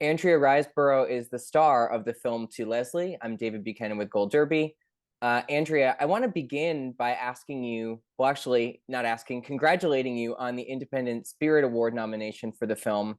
Andrea Riseborough is the star of the film To Leslie. I'm David Buchanan with Gold Derby. Andrea, I want to begin by asking you, well, actually, not asking, congratulating you on the Independent Spirit Award nomination for the film.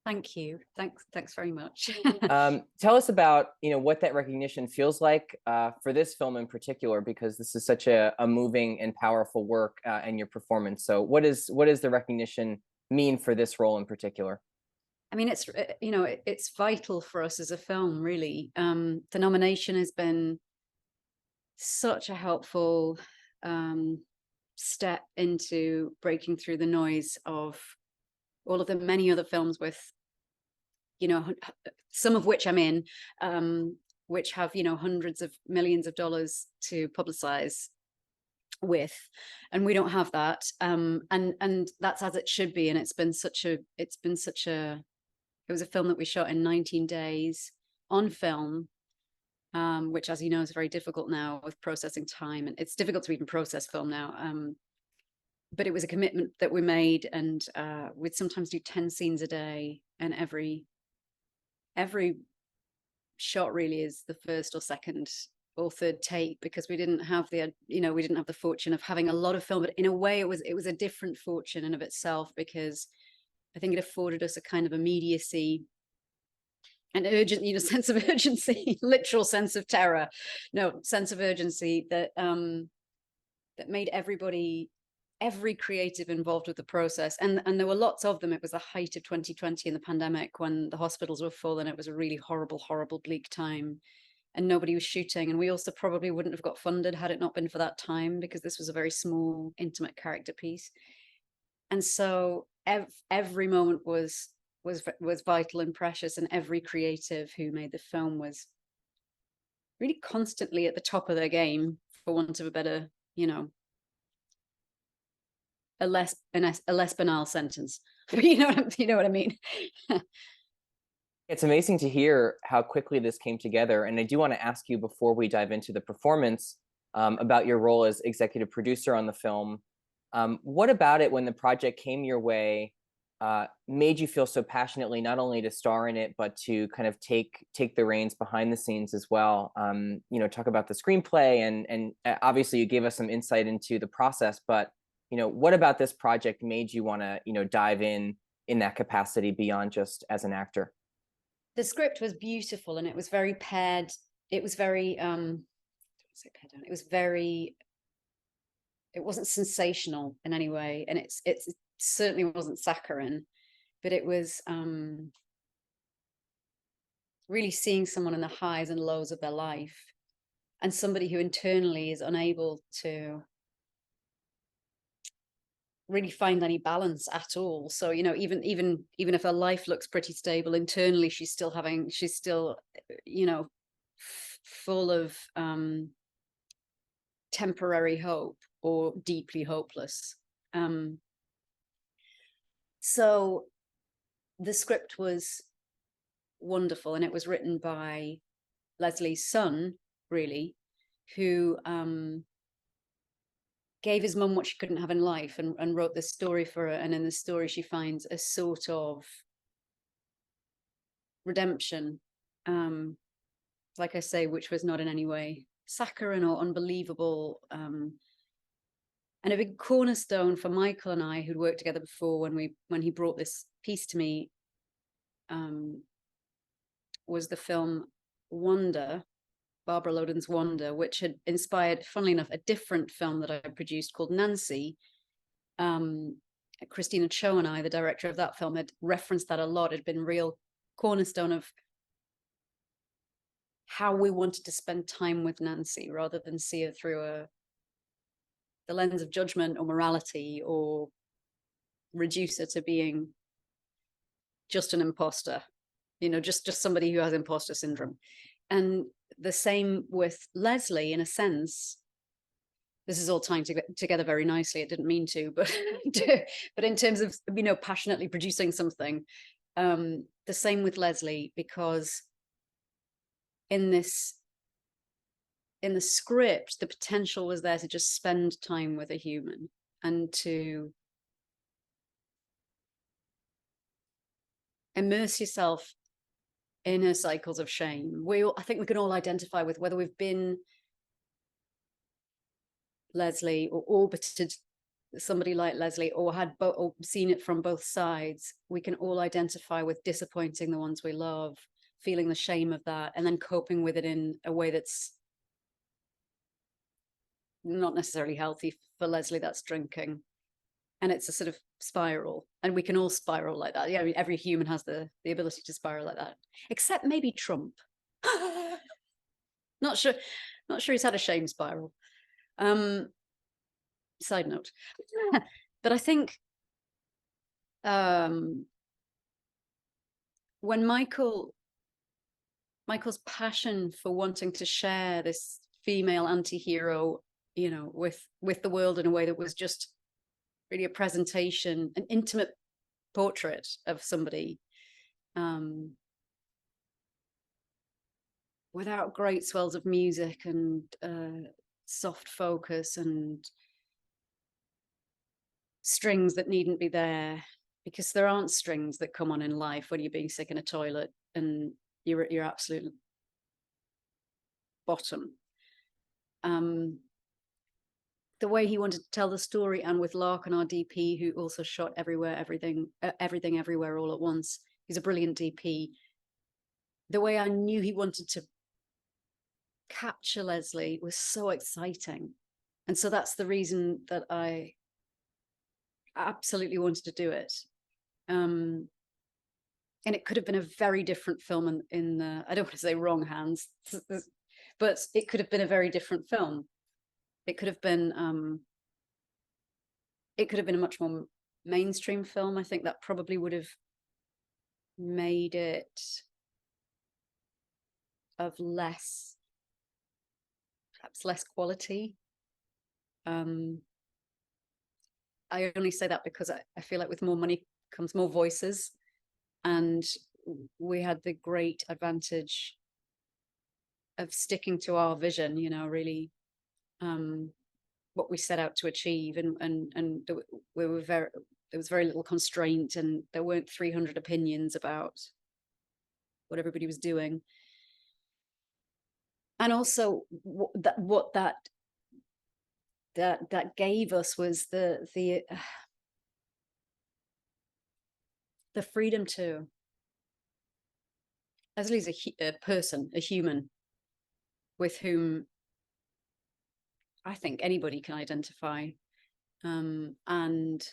Thank you. Thanks very much. Tell us about, what that recognition feels like for this film in particular, because this is such a moving and powerful work and your performance. So what does the recognition mean for this role in particular? I mean, it's vital for us as a film, really. The nomination has been such a helpful step into breaking through the noise of all of the many other films with, some of which I'm in, which have, hundreds of millions of dollars to publicize with, and we don't have that. And that's as it should be. And it was a film that we shot in 19 days on film, which, as you know, is very difficult now with processing time, and it's difficult to even process film now. But it was a commitment that we made, and we'd sometimes do 10 scenes a day, and every shot really is the first or second or third take, because we didn't have the fortune of having a lot of film. But in a way, it was a different fortune in of itself, because I think it afforded us a kind of immediacy, an urgent, sense of urgency, literal sense of terror, sense of urgency that made every creative involved with the process. And there were lots of them. It was the height of 2020 in the pandemic, when the hospitals were full, and it was a really horrible, bleak time, and nobody was shooting. And we also probably wouldn't have got funded had it not been for that time, because this was a very small, intimate character piece. And so every moment was vital and precious, and every creative who made the film was really constantly at the top of their game, for want of a better, a less banal sentence. you know what I mean. It's amazing to hear how quickly this came together. And I do want to ask you, before we dive into the performance, about your role as executive producer on the film. What about it, when the project came your way, made you feel so passionately, not only to star in it, but to kind of take the reins behind the scenes as well? Talk about the screenplay, and obviously you gave us some insight into the process, but what about this project made you want to dive in that capacity beyond just as an actor? The script was beautiful, and it was very paired. It was very it wasn't sensational in any way, and it certainly wasn't saccharine, but it was really seeing someone in the highs and lows of their life, and somebody who internally is unable to really find any balance at all. So even if her life looks pretty stable, internally she's still full of temporary hope, or deeply hopeless. So the script was wonderful, and it was written by Leslie's son, really, who gave his mum what she couldn't have in life, and wrote this story for her. And in the story, she finds a sort of redemption, like I say, which was not in any way saccharine or unbelievable. And a big cornerstone for Michael and I, who'd worked together before, when he brought this piece to me, was the film Wonder, Barbara Loden's Wonder, which had inspired, funnily enough, a different film that I produced called Nancy. Christina Cho and I, the director of that film, had referenced that a lot. It had been a real cornerstone of how we wanted to spend time with Nancy, rather than see her through the lens of judgment or morality, or reduce her to being just an imposter, just somebody who has imposter syndrome. And the same with Leslie, in a sense. This is all tying together very nicely. It didn't mean to, but but in terms of passionately producing something, the same with Leslie, because in the script, the potential was there to just spend time with a human, and to immerse yourself in her cycles of shame. I think we can all identify with whether we've been Leslie or orbited somebody like Leslie or or seen it from both sides. We can all identify with disappointing the ones we love, feeling the shame of that, and then coping with it in a way that's not necessarily healthy. For Leslie, that's drinking. And it's a sort of spiral, and we can all spiral like that. Yeah, I mean, every human has the ability to spiral like that, except maybe Trump. Not sure he's had a shame spiral. Side note. But I think when Michael's passion for wanting to share this female anti-hero, you know, with the world in a way that was just really a presentation, an intimate portrait of somebody, without great swells of music and soft focus and strings that needn't be there, because there aren't strings that come on in life when you're being sick in a toilet and you're at your absolute bottom. The way he wanted to tell the story, and with Larkin, our DP, who also shot Everything, Everywhere, All at Once. He's a brilliant DP. The way I knew he wanted to capture Leslie was so exciting. And so that's the reason that I absolutely wanted to do it. And it could have been a very different film in the, I don't want to say wrong hands, but it could have been a very different film. It could have been a much more mainstream film. I think that probably would have made it of perhaps less quality. I only say that because I feel like with more money comes more voices, and we had the great advantage of sticking to our vision, you know, really what we set out to achieve, and we were there was very little constraint, and there weren't 300 opinions about what everybody was doing. And also what that gave us was the freedom to, Leslie's a person, a human, with whom I think anybody can identify. And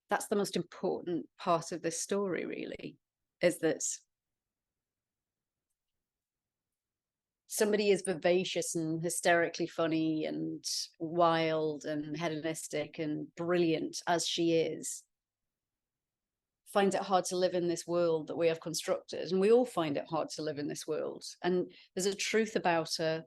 that's the most important part of this story, really, is that somebody as vivacious and hysterically funny and wild and hedonistic and brilliant as she is finds it hard to live in this world that we have constructed. And we all find it hard to live in this world. And there's a truth about her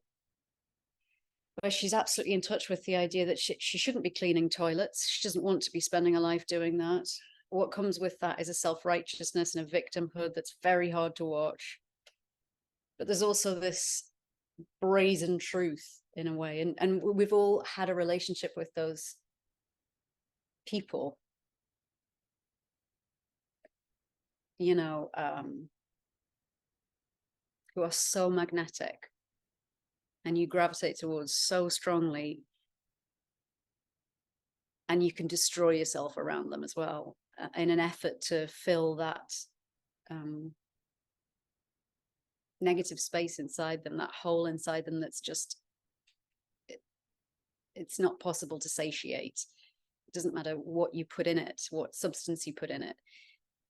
where she's absolutely in touch with the idea that she shouldn't be cleaning toilets. She doesn't want to be spending her life doing that. What comes with that is a self-righteousness and a victimhood that's very hard to watch. But there's also this brazen truth in a way. And we've all had a relationship with those people, you know, who are so magnetic and you gravitate towards so strongly, and you can destroy yourself around them as well in an effort to fill that negative space inside them, that hole inside them that's just, it's not possible to satiate. It doesn't matter what you put in it, what substance you put in it.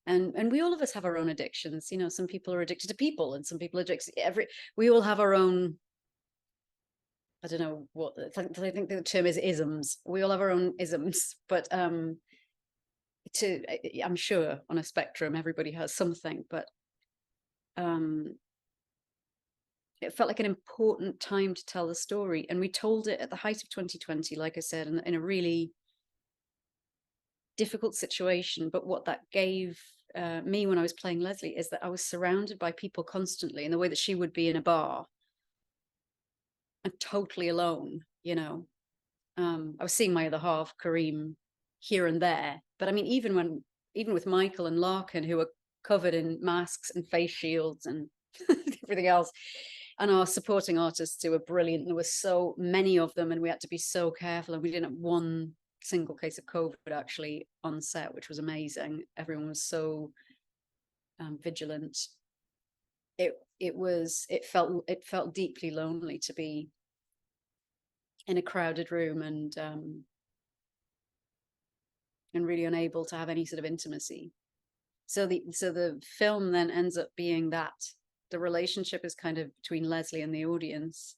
And we all of us have our own addictions. You know, some people are addicted to people, and some people are addicted we all have our own, I don't know what, I think the term is isms. We all have our own isms, but I'm sure on a spectrum, everybody has something, but it felt like an important time to tell the story. And we told it at the height of 2020, like I said, in a really difficult situation. But what that gave me when I was playing Leslie is that I was surrounded by people constantly, in the way that she would be in a bar and totally alone, you know. I was seeing my other half, Kareem, here and there. But I mean, even when even with Michael and Larkin, who are covered in masks and face shields and everything else, and our supporting artists who were brilliant. There were so many of them, and we had to be so careful, and we didn't have one single case of COVID actually on set, which was amazing. Everyone was so vigilant. It felt deeply lonely to be in a crowded room and really unable to have any sort of intimacy. So the film then ends up being that the relationship is kind of between Leslie and the audience.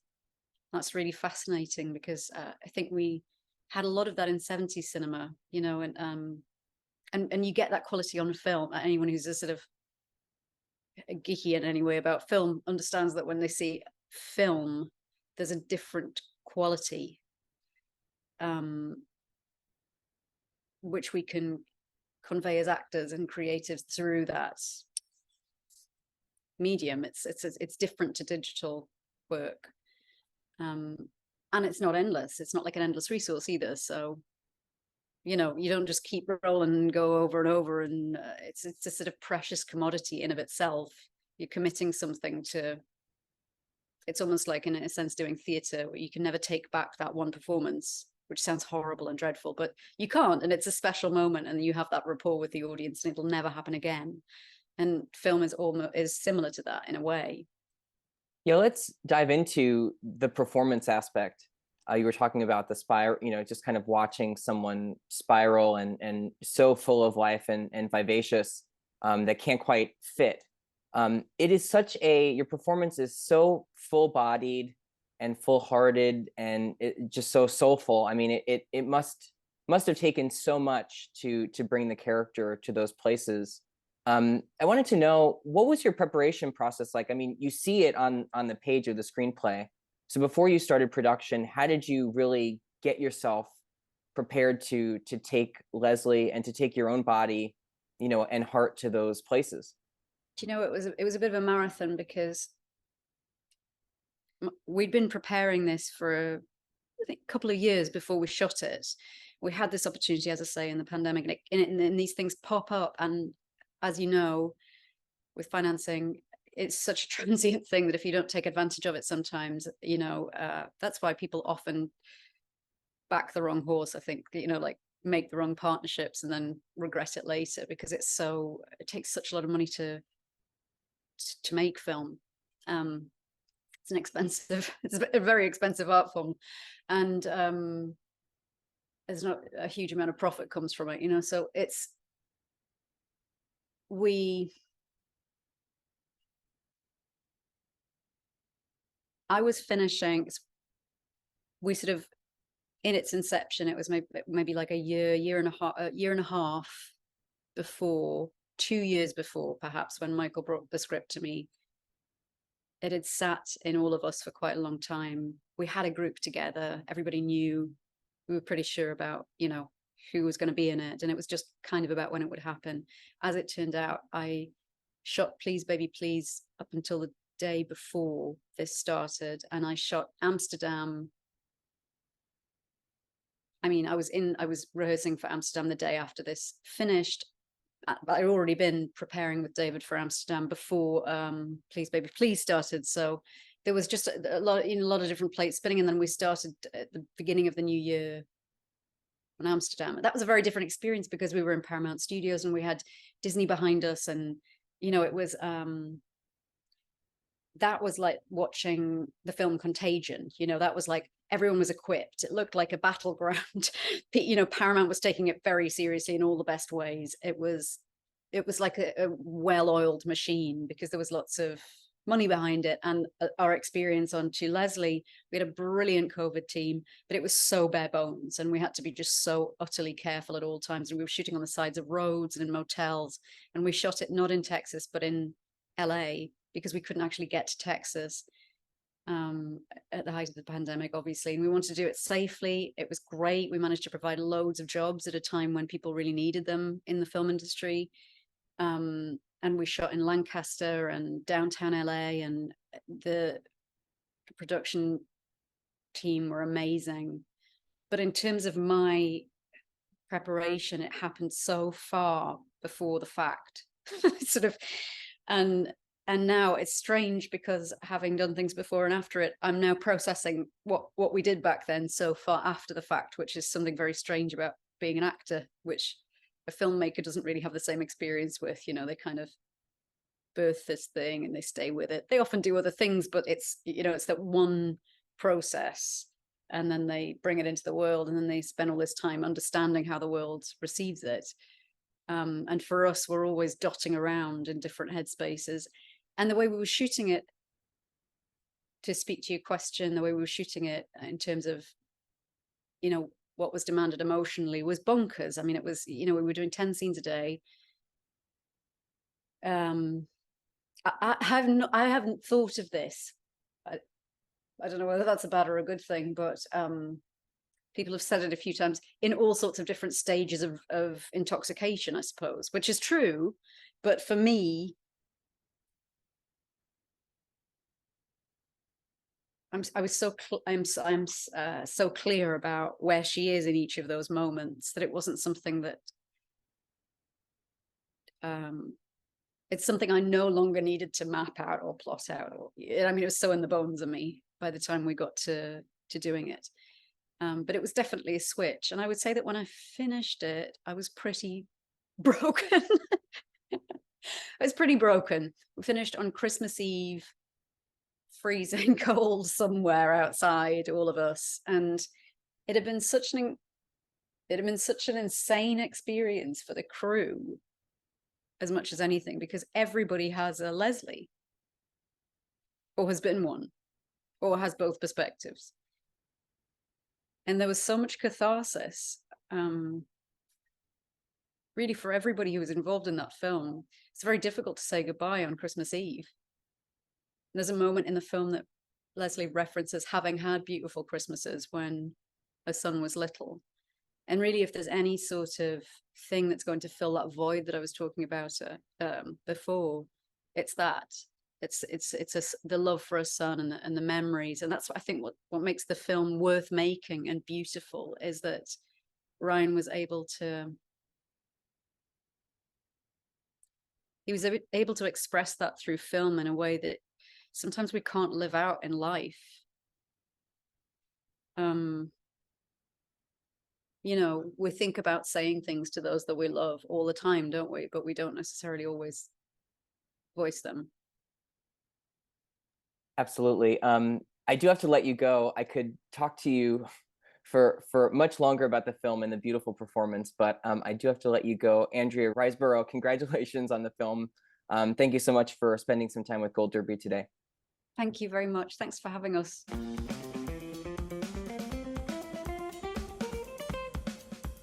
That's really fascinating, because I think we had a lot of that in 70s cinema, you know, and you get that quality on film. Anyone who's a sort of geeky in any way about film understands that when they see film, there's a different quality, which we can convey as actors and creatives through that medium. It's different to digital work, and it's not endless. It's not like an endless resource either. So, you know, you don't just keep rolling and go over and over, and it's a sort of precious commodity in of itself. You're committing something to. It's almost like, in a sense, doing theatre, where you can never take back that one performance, which sounds horrible and dreadful, but you can't, and it's a special moment, and you have that rapport with the audience, and it'll never happen again. And film is similar to that in a way. Yeah, let's dive into the performance aspect. You were talking about the spiral, you know, just kind of watching someone spiral and so full of life and vivacious, that can't quite fit. It is your performance is so full-bodied and full-hearted, and just so soulful. I mean, it must have taken so much to bring the character to those places. I wanted to know, what was your preparation process like? I mean, you see it on the page of the screenplay. So before you started production, how did you really get yourself prepared to take Leslie and to take your own body, you know, and heart to those places? Do you know, it was a bit of a marathon, because we'd been preparing this for, I think, a couple of years before we shot it. We had this opportunity, as I say, in the pandemic, and these things pop up. And as you know, with financing, it's such a transient thing that if you don't take advantage of it sometimes, you know, that's why people often back the wrong horse, I think, you know, like make the wrong partnerships and then regret it later, because it takes such a lot of money to make film. It's a very expensive art form, and there's not a huge amount of profit comes from it, you know. So I was finishing. We sort of, in its inception, it was maybe like a year and a half before, 2 years before, perhaps, when Michael brought the script to me. It had sat in all of us for quite a long time. We had a group together. Everybody knew. We were pretty sure about, you know, who was going to be in it. And it was just kind of about when it would happen. As it turned out, I shot Please Baby Please up until the day before this started. And I shot Amsterdam. I mean, I was rehearsing for Amsterdam the day after this finished. I'd already been preparing with David for Amsterdam before Please Baby Please started. So there was just a lot of different plates spinning. And then we started at the beginning of the new year on Amsterdam. And that was a very different experience, because we were in Paramount Studios and we had Disney behind us. And, you know, it was, that was like watching the film Contagion. You know, that was like, everyone was equipped. It looked like a battleground. You know, Paramount was taking it very seriously in all the best ways. It was like a well-oiled machine, because there was lots of money behind it. And our experience on To Leslie, we had a brilliant COVID team, but it was so bare bones, and we had to be just so utterly careful at all times. And we were shooting on the sides of roads and in motels, and we shot it not in Texas, but in LA, because we couldn't actually get to Texas at the height of the pandemic, obviously. And we wanted to do it safely. It was great. We managed to provide loads of jobs at a time when people really needed them in the film industry. And we shot in Lancaster and downtown LA, and the production team were amazing. But in terms of my preparation, it happened so far before the fact. Sort of, and now it's strange because having done things before and after it, I'm now processing what we did back then so far after the fact, which is something very strange about being an actor, which a filmmaker doesn't really have the same experience with. You know, they kind of birth this thing and they stay with it. They often do other things, but it's, you know, it's that one process, and then they bring it into the world, and then they spend all this time understanding how the world receives it. And for us, we're always dotting around in different headspaces. And the way we were shooting it, to speak to your question, the way we were shooting it in terms of, you know, what was demanded emotionally was bonkers. I mean, it was, you know, we were doing 10 scenes a day. I haven't thought of this. I don't know whether that's a bad or a good thing, but people have said it a few times in all sorts of different stages of intoxication, I suppose, which is true. But for me, I'm so clear about where she is in each of those moments that it wasn't something that it's something I no longer needed to map out or plot out. Or, I mean, it was so in the bones of me by the time we got to doing it. But it was definitely a switch. And I would say that when I finished it, I was pretty broken. I was pretty broken. We finished on Christmas Eve, freezing cold somewhere outside, all of us. And it had been such an insane experience for the crew, as much as anything, because everybody has a Leslie, or has been one, or has both perspectives. And there was so much catharsis, really, for everybody who was involved in that film. It's very difficult to say goodbye on Christmas Eve. There's a moment in the film that Leslie references having had beautiful Christmases when her son was little. And really, if there's any sort of thing that's going to fill that void that I was talking about before, it's that. It's the love for a son and the memories. And that's what I think what makes the film worth making and beautiful, is that Ryan was able to express that through film in a way that sometimes we can't live out in life. You know, we think about saying things to those that we love all the time, don't we? But we don't necessarily always voice them. Absolutely. I do have to let you go. I could talk to you for much longer about the film and the beautiful performance, but I do have to let you go. Andrea Riseborough, congratulations on the film. Thank you so much for spending some time with Gold Derby today. Thank you very much. Thanks for having us.